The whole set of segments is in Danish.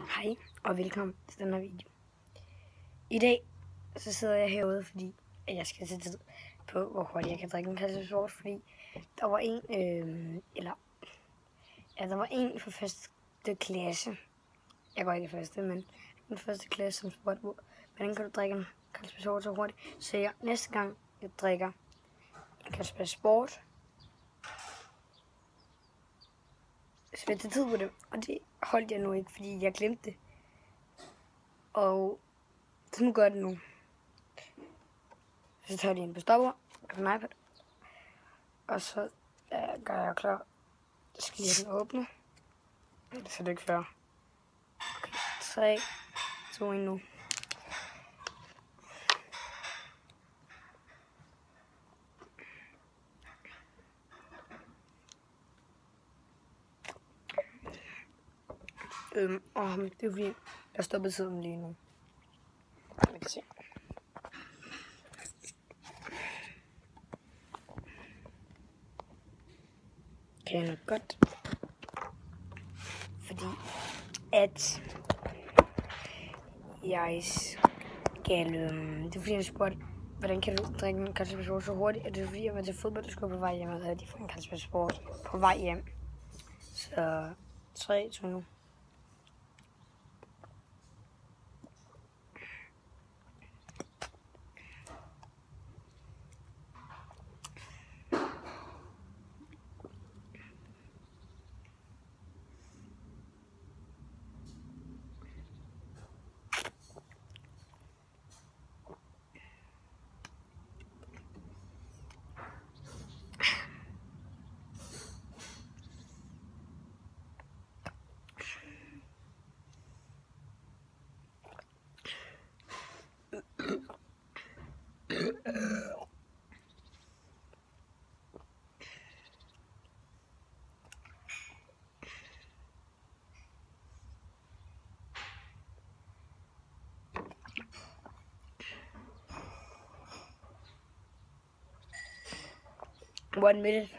Hej og velkommen til den her video. I dag så sidder jeg herude, fordi jeg skal se tid på, hvor hurtigt jeg kan drikke en kasse sort, fordi der var der var en fra første klasse. Jeg går ikke i første, men den første klasse, som spurgte, hvordan kan du drikke en kasse sort så hurtigt? Så jeg næste gang jeg drikker en kasse sport, så vil jeg tage tid på det, og det holdt jeg nu ikke, fordi jeg glemte det. Og så nu gør jeg det nu. Så tager jeg lige en på stopper på en iPad, og så gør jeg klar. Så skal jeg den åbne. Så det ikke før. Okay, 3, 2, 1 nu. Det er fordi, jeg stopper tiden lige nu. Vi kan se. Kan jeg nok godt. Fordi at jeg skal... det er fordi, jeg spurgte, hvordan kan du drikke en kasse sport så hurtigt? Og det er fordi, jeg var til fodbold, og skulle på vej hjem, og havde de fået en kasse sport på vej hjem. Så 3, 2 nu. One minute.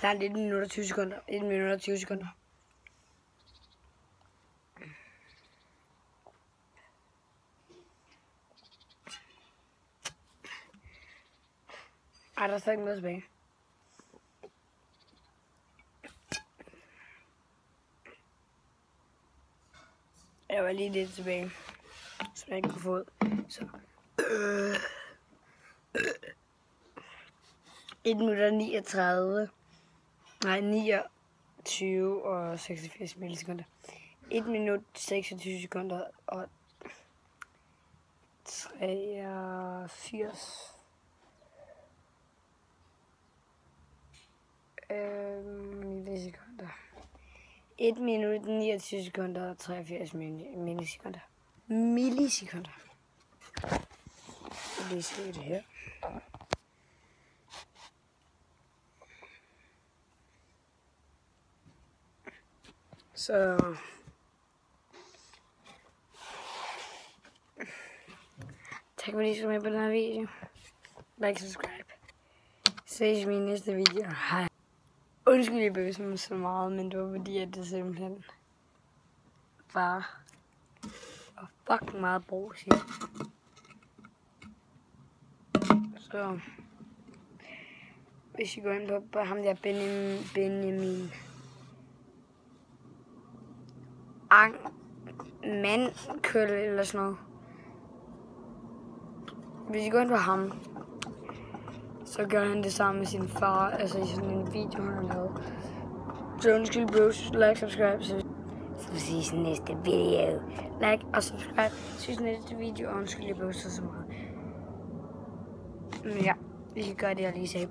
Der er 1 minut og 20 sekunder. 1 minut og 20 sekunder. Ej, der er stadig noget tilbage. Jeg var lige lidt tilbage, så jeg ikke kunne få ud. Så 1 minut og 39. Nej, 29 og 86 millisekunder. 1 minut 26 sekunder og 83 millisekunder. 1 minut 29 sekunder og 83 millisekunder. Millisekunder. Jeg vil lige se det her. Så tak fordi I så med på den her video. Like, subscribe. Ses i min næste video. Hej. Undskyld, jeg bevæger mig så meget, men det var fordi, at det simpelthen var fucking meget brug, så hvis I går ind på ham der Benjamin Mandkøl eller sådan noget. Hvis I går ind på ham, så gør han det samme med sin far, altså i sådan en video, han har lavet. Så undskyld bros, like, subscribe, så vi ses i næste video. Like og subscribe, så vi ses i næste video, og undskyld bros så meget. Men ja, vi kan gøre det, jeg lige sagde.